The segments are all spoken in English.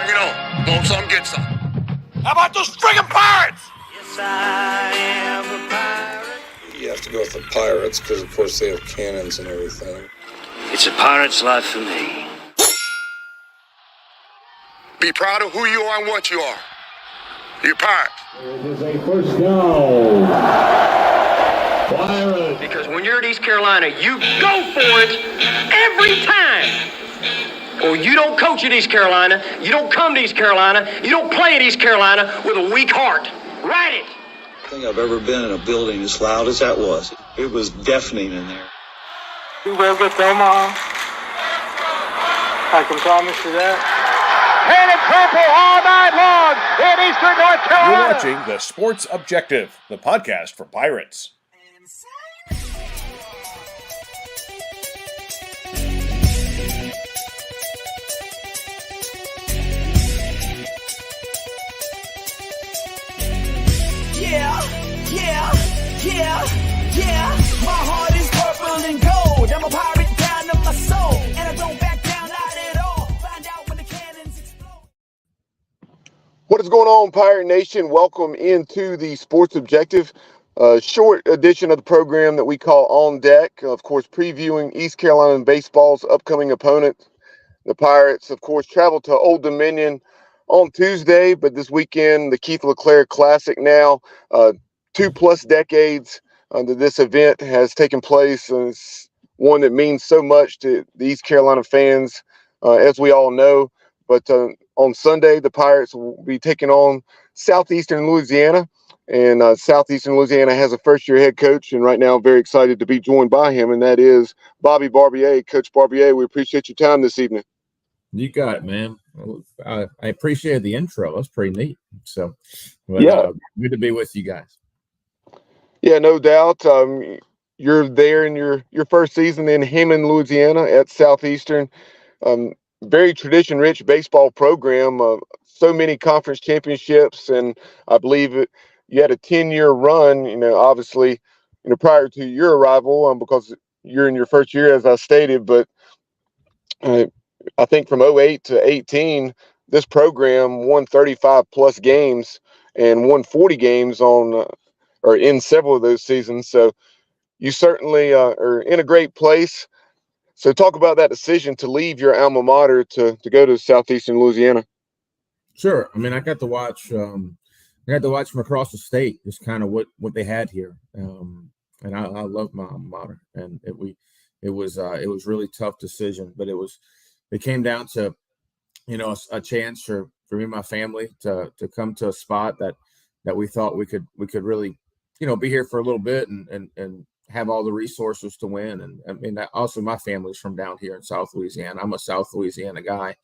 me know. Want some, get some. How about those friggin' Pirates? Yes, I am a pirate. You have to go with the Pirates because, of course, they have cannons and everything. It's a pirate's life for me. Be proud of who you are and what you are. You're Pirates. It is a first down. Pirates. Because when you're at East Carolina, you go for it every time. Or you don't coach at East Carolina, you don't come to East Carolina, you don't play at East Carolina with a weak heart. Write it. I don't think I've ever been in a building as loud as that was. It was deafening in there. We will get to Omaha. I can promise you that. Red and purple all night long in Eastern North Carolina. You're watching The Sports Objective, the podcast for Pirates. Yeah. My heart is purple and gold. I'm a pirate down to my soul. And I don't back down, not at all. Find out when the cannons explode. What is going on, Pirate Nation? Welcome into the Sports Objective, a short edition of the program that we call On Deck. Of course, previewing East Carolina baseball's upcoming opponent. The Pirates, of course, travel to Old Dominion on Tuesday, but this weekend, the Keith LeClair Classic now, 2+ decades that this event has taken place. And it's one that means so much to the East Carolina fans, as we all know. But on Sunday, the Pirates will be taking on Southeastern Louisiana. And Southeastern Louisiana has a first-year head coach, and right now I'm very excited to be joined by him, and that is Bobby Barbier. Coach Barbier, we appreciate your time this evening. You got it, man. I appreciate the intro. That's pretty neat. So, good to be with you guys. Yeah, no doubt. You're there in your first season in Hammond, Louisiana at Southeastern. Very tradition-rich baseball program. So many conference championships, and I believe you had a 10-year run, obviously, prior to your arrival, because you're in your first year, as I stated. But I think from 08 to 18, this program won 35+ games and won 40 games in several of those seasons. So you certainly are in a great place. So talk about that decision to leave your alma mater to go to Southeastern Louisiana. Sure. I mean, I got to watch from across the state, just kind of what they had here. And I love my alma mater, and it was really tough decision, but it came down to, a chance for me and my family to come to a spot that we thought we could really, be here for a little bit and have all the resources to win. And I mean, also my family's from down here in South Louisiana. I'm a South Louisiana guy.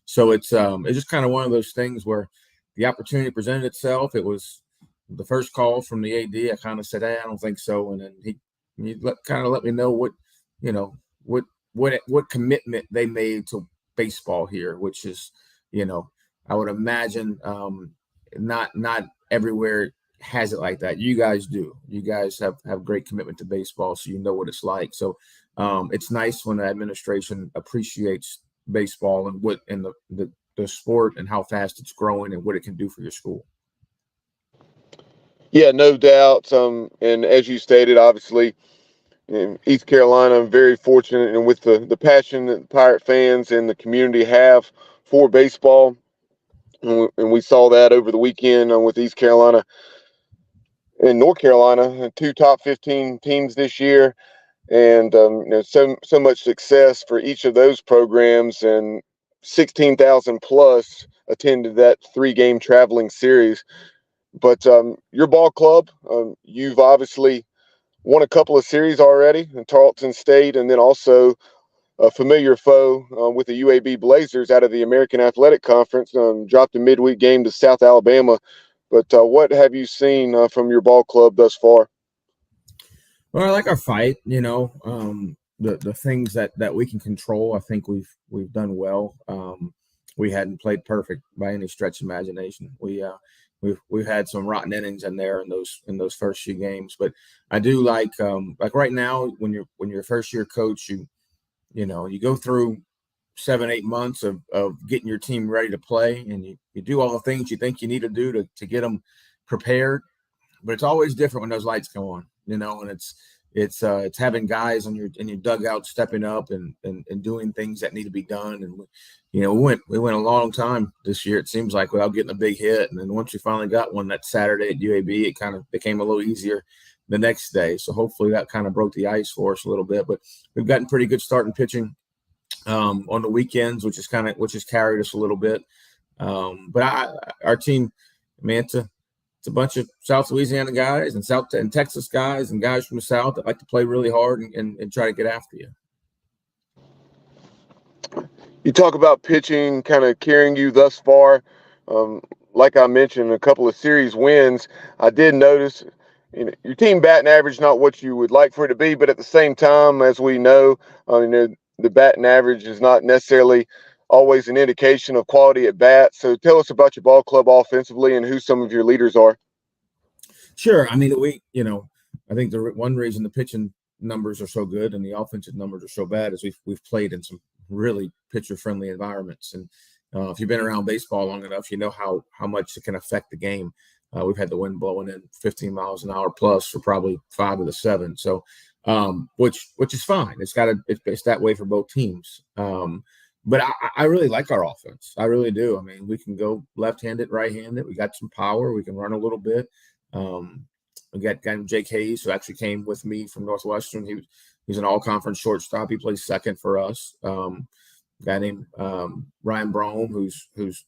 So it's just kind of one of those things where the opportunity presented itself. It was the first call from the AD. I kind of said, hey, I don't think so. And then he kind of let me know what commitment they made to baseball here, which is, I would imagine not everywhere has it like that. You guys do. You guys have great commitment to baseball, so you know what it's like. So it's nice when the administration appreciates baseball and what and the sport and how fast it's growing and what it can do for your school. Yeah, no doubt. And as you stated, obviously, in East Carolina, I'm very fortunate, and with the passion that Pirate fans and the community have for baseball, and we saw that over the weekend with East Carolina and North Carolina, 2 top 15 teams this year, and so much success for each of those programs, and 16,000 plus attended that 3-game traveling series. But your ball club, you've obviously won a couple of series already in Tarleton State, and then also a familiar foe with the UAB Blazers out of the American Athletic Conference, dropped a midweek game to South Alabama. But what have you seen from your ball club thus far? Well, I like our fight, the things that we can control. I think we've done well. We hadn't played perfect by any stretch of imagination. We've had some rotten innings in there in those first few games, but I do like right now when you're a first year coach, you go through 7-8 months of getting your team ready to play, and you do all the things you think you need to do to get them prepared. But it's always different when those lights come on, and it's having guys in your dugout stepping up and doing things that need to be done. And we went a long time this year, it seems like, without getting a big hit. And then once we finally got one that Saturday at UAB, it kind of became a little easier the next day. So hopefully that kind of broke the ice for us a little bit. But we've gotten pretty good start in pitching on the weekends, which has carried us a little bit. But our team, man, it's a bunch of South Louisiana guys and Texas guys and guys from the South that like to play really hard and try to get after you. You talk about pitching kind of carrying you thus far. Like I mentioned, a couple of series wins. I did notice your team batting average not what you would like for it to be, but at the same time, as we know, the batting average is not necessarily always an indication of quality at bat. So tell us about your ball club offensively and who some of your leaders are. Sure. I mean, I think the one reason the pitching numbers are so good and the offensive numbers are so bad is we've played in some really pitcher-friendly environments. And if you've been around baseball long enough, you know how much it can affect the game. We've had the wind blowing in 15 miles an hour plus for probably 5 of the 7. So, which is fine. It's that way for both teams. But I really like our offense. I really do. I mean, we can go left-handed, right-handed. We got some power. We can run a little bit. We got a guy named Jake Hayes, who actually came with me from Northwestern. He's an all-conference shortstop. He plays second for us. A guy named Ryan Brome, who's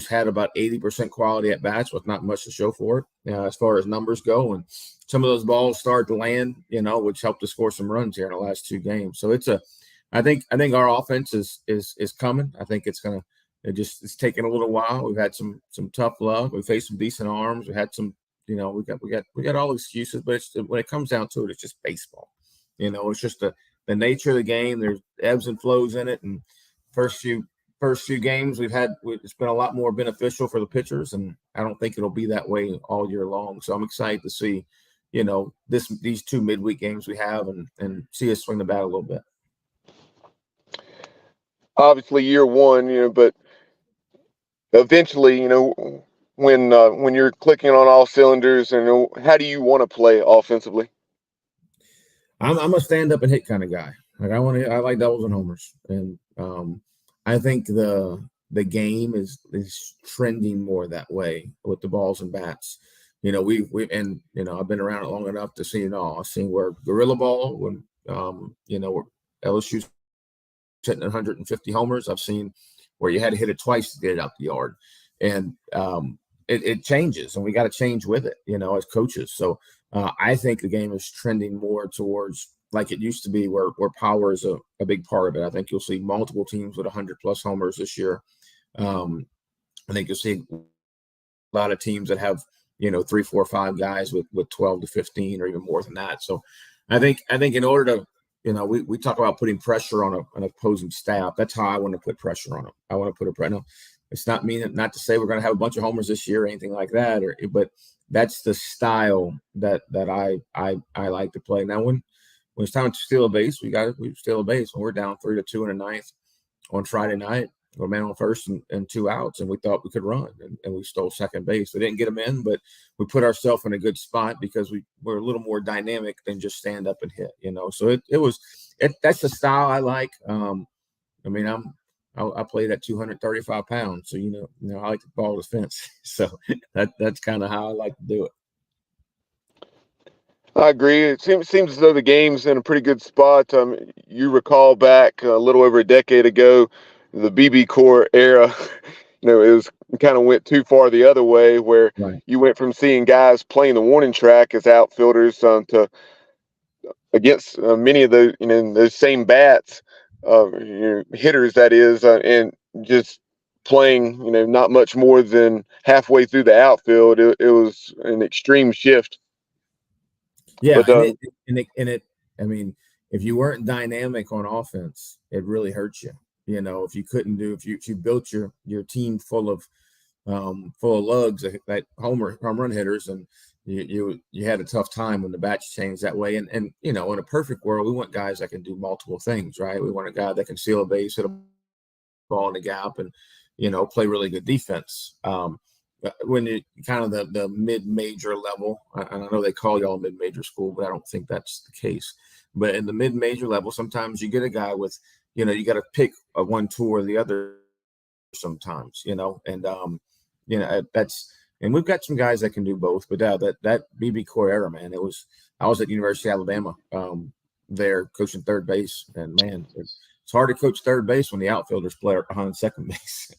had about 80% quality at bats with not much to show for it as far as numbers go. And some of those balls start to land, which helped us score some runs here in the last 2 games. So I think our offense is coming. I think it's taking a little while. We've had some tough luck. We faced some decent arms. We had some, we got all the excuses, but when it comes down to it, it's just baseball. It's just the nature of the game. There's ebbs and flows in it. And first few games it's been a lot more beneficial for the pitchers, and I don't think it'll be that way all year long. So I'm excited to see, these 2 midweek games we have and see us swing the bat a little bit. Obviously year one, but eventually, when you're clicking on all cylinders, and how do you want to play offensively? I'm a stand up and hit kind of guy. Like I like doubles and homers, and I think the game is trending more that way with the balls and bats. I've been around it long enough to see it all. I've seen where gorilla ball when where LSU's hitting 150 homers. I've seen where you had to hit it twice to get it out the yard, and it changes, and we got to change with it, as coaches. So I think the game is trending more towards like it used to be, where power is a big part of it. I think you'll see multiple teams with 100+ homers this year. I think you'll see a lot of teams that have 3, 4, 5 guys with 12 to 15 or even more than that. So I think in order to we talk about putting pressure on an opposing staff. That's how I want to put pressure on them. I want to put a pressure. No, it's not to say we're going to have a bunch of homers this year or anything like that. But that's the style that I like to play. Now, when it's time to steal a base, we steal a base. When we're down 3-2 in the 9th on Friday night, we're man on first and 2 outs, and we thought we could run, and we stole second base. We didn't get them in, but we put ourselves in a good spot because we're a little more dynamic than just stand up and hit, So that's the style I like. I played at 235 pounds, so I like to ball the fence. So that's kind of how I like to do it. I agree. It seems as though the game's in a pretty good spot. You recall back a little over a decade ago, the BB Core era, it was kind of went too far the other way, where right. You went from seeing guys playing the warning track as outfielders to against many of the those same bats, hitters that is, and just playing not much more than halfway through the outfield. It was an extreme shift. Yeah, but, if you weren't dynamic on offense, it really hurts you. If you couldn't if you built your team full of lugs, that home run hitters, and you had a tough time when the bats changed that way. And in a perfect world, we want guys that can do multiple things, right? We want a guy that can steal a base, hit a ball in the gap and, play really good defense. When you kind of the mid-major level, and I know they call y'all mid-major school, but I don't think that's the case. But in the mid-major level, sometimes you get a guy with, you got to pick a 1, 2, or the other sometimes, and and we've got some guys that can do both. But that BB core era, man, I was at University of Alabama there coaching third base, and man, it's hard to coach third base when the outfielders play behind second base.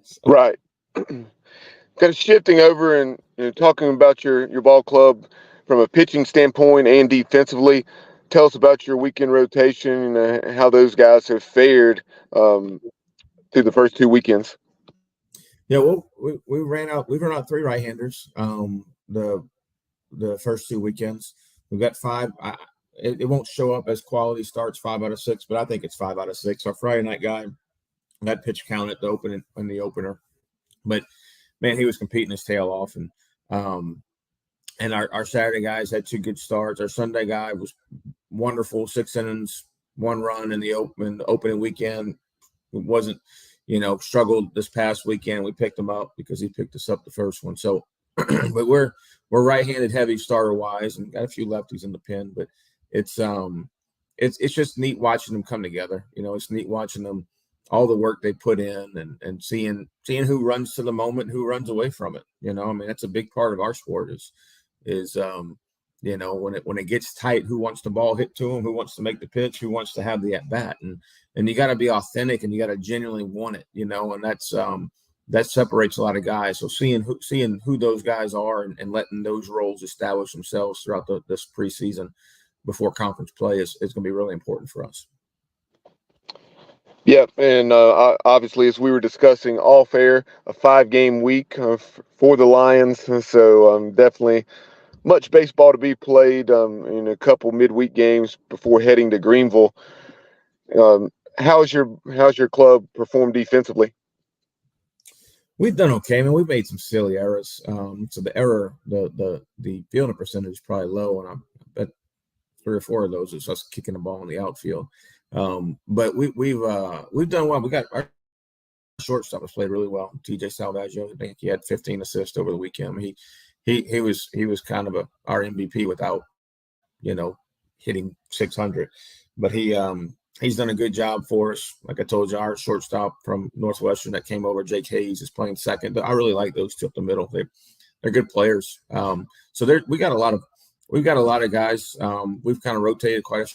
So. Right. Kind of shifting over and talking about your ball club from a pitching standpoint and defensively. Tell us about your weekend rotation and how those guys have fared through the first 2 weekends. Yeah, well, we ran out 3 right-handers the first 2 weekends. We've got 5. It won't show up as quality starts 5 out of 6, but I think it's 5 out of 6. Our Friday night guy, that pitch count at the opener, but man, he was competing his tail off, and our Saturday guys had 2 good starts. Our Sunday guy was wonderful, 6 innings, 1 run in the opening weekend. It wasn't, struggled this past weekend. We picked him up because he picked us up the first one. So, but we're right-handed heavy starter wise, and got a few lefties in the pen. But it's just neat watching them come together. It's neat watching them, all the work they put in, and seeing who runs to the moment, and who runs away from it. That's a big part of our sport is when it gets tight, who wants the ball hit to them, who wants to make the pitch, who wants to have the at bat, and you got to be authentic, and you got to genuinely want it, and that's that separates a lot of guys. So seeing who those guys are and letting those roles establish themselves throughout this preseason before conference play is going to be really important for us. Yep, and obviously, as we were discussing off air, a 5-game week for the Lions, so definitely much baseball to be played in a couple midweek games before heading to Greenville. How's your club performed defensively? We've done okay. We've made some silly errors. So the fielding percentage is probably low, and I bet 3 or 4 of those is us kicking the ball in the outfield. But we've done well. We got our shortstop has played really well. TJ Salvaggio, I think he had 15 assists over the weekend. He was kind of our MVP without, hitting 600, but he's done a good job for us. Like I told you, our shortstop from Northwestern that came over, Jake Hayes, is playing second. I really like those 2 up the middle. They're good players. So we've got a lot of guys. We've kind of rotated quite a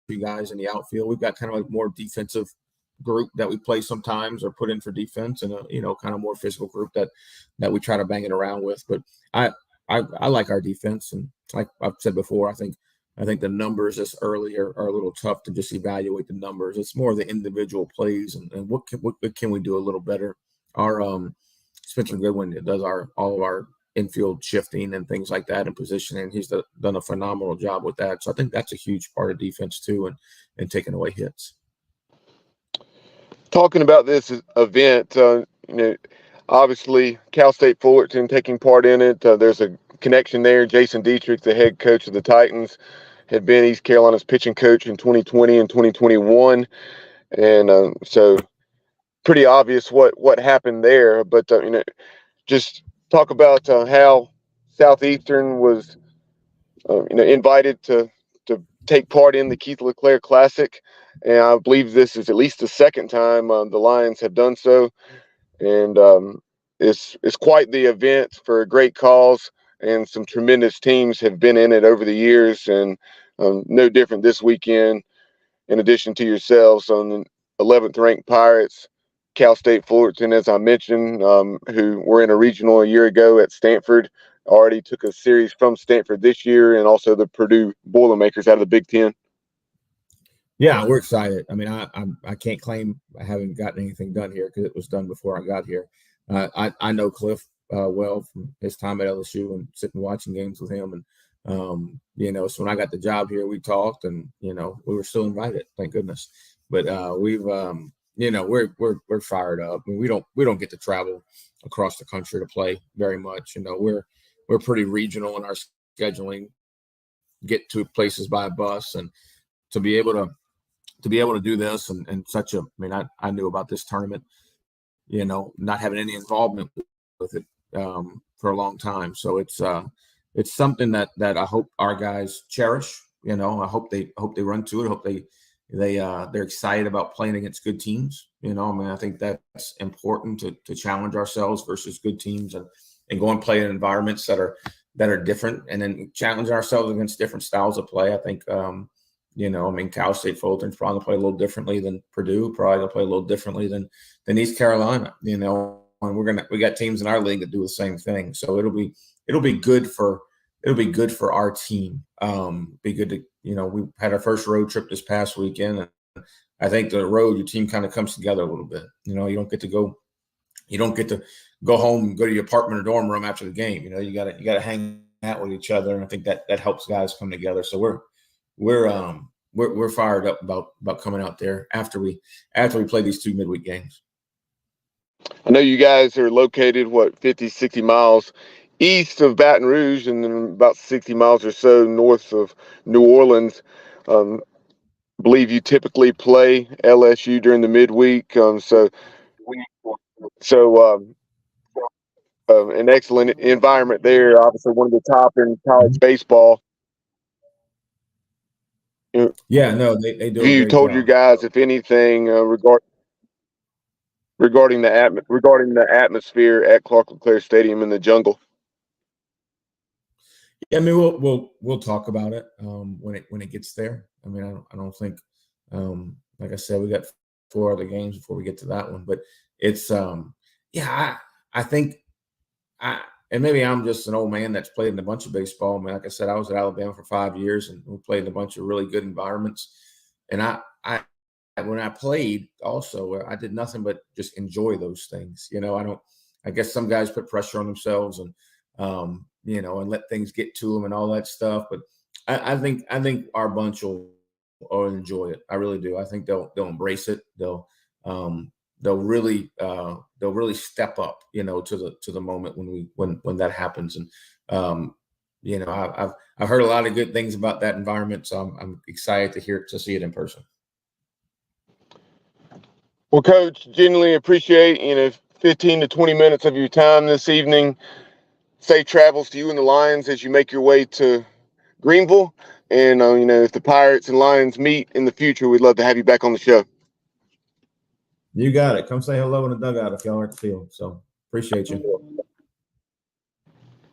few guys in the outfield. We've got kind of a more defensive group that we play sometimes or put in for defense, and a kind of more physical group that we try to bang it around with. But I like our defense, and like I've said before, I think the numbers this early are a little tough to just evaluate the numbers. It's more of the individual plays and what can we do a little better. Our Spencer Goodwin does all of our infield shifting and things like that and positioning. He's done a phenomenal job with that. So I think that's a huge part of defense too, and taking away hits. Talking about this event, obviously Cal State Fullerton taking part in it. There's a connection there. Jason Dietrich, the head coach of the Titans, had been East Carolina's pitching coach in 2020 and 2021, and so pretty obvious what happened there. But just talk about how Southeastern was invited to take part in the Keith LeClair Classic, and I believe this is at least the second time the Lions have done so, and it's quite the event for a great cause, and some tremendous teams have been in it over the years, and no different this weekend. In addition to yourselves, on the 11th ranked Pirates, Cal State Fullerton, as I mentioned, who were in a regional a year ago at Stanford, already took a series from Stanford this year, and also the Purdue Boilermakers out of the Big Ten. Yeah, we're excited. I can't claim I haven't gotten anything done here because it was done before I got here. I know Cliff well from his time at LSU and sitting watching games with him, and so when I got the job here, we talked, and we were still invited, thank goodness. But we're fired up. We don't get to travel across the country to play very much. We're pretty regional in our scheduling. Get to places by bus, and to be able to be able to do this and such a, I mean, I knew about this tournament, not having any involvement with it for a long time. So it's something that I hope our guys cherish. I hope they run to it. I hope they're excited about playing against good teams. I think that's important to challenge ourselves versus good teams and go and play in environments that are different, and then challenge ourselves against different styles of play. I think, Cal State Fulton's probably gonna play a little differently than Purdue, probably gonna play a little differently than East Carolina, and we got teams in our league that do the same thing. So it'll be good for our team. Be good to, we had our first road trip this past weekend, and I think the road, your team kind of comes together a little bit. You don't get to go home and go to your apartment or dorm room after the game. You got to hang out with each other, and I think that helps guys come together. So we're fired up about coming out there after we play these 2 midweek games. I know you guys are located, 50, 60 miles east of Baton Rouge, and then about 60 miles or so north of New Orleans. Believe you typically play LSU during the midweek. An excellent environment there. Obviously, one of the top in college baseball. Yeah, no, they do. You told your guys, if anything, regarding the atmosphere at Clark LeClair Stadium in the jungle. Yeah, I mean, we'll talk about it when it gets there. I mean, I don't think, like I said, we got 4 other games before we get to that one. But it's I think and maybe I'm just an old man that's played in a bunch of baseball. I mean, like I said, I was at Alabama for 5 years, and we played in a bunch of really good environments. And when I played also, I did nothing but just enjoy those things. I guess some guys put pressure on themselves and and let things get to them and all that stuff. But I think our bunch will enjoy it. I really do. I think they'll embrace it. They'll really step up, to the moment when that happens. And I've heard a lot of good things about that environment, so I'm excited to see it in person. Well, Coach, genuinely appreciate 15 to 20 minutes of your time this evening. Safe travels to you and the Lions as you make your way to Greenville. And if the Pirates and Lions meet in the future, we'd love to have you back on the show. You got it. Come say hello in the dugout if y'all are at the field. So appreciate you.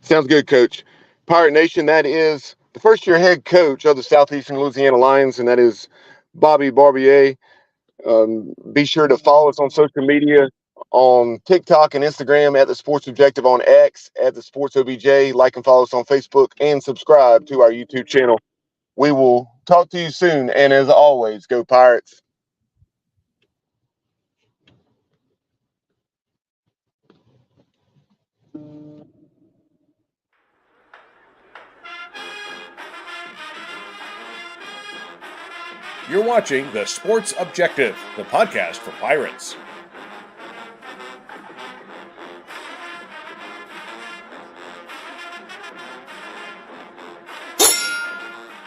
Sounds good, Coach. Pirate Nation, that is the first-year head coach of the Southeastern Louisiana Lions, and that is Bobby Barbier. Be sure to follow us on social media, on TikTok and Instagram at The Sports Objective, on X at The Sports OBJ. Like and follow us on Facebook, and subscribe to our YouTube channel. We will talk to you soon, and as always, go Pirates. You're watching The Sports Objective, the podcast for Pirates.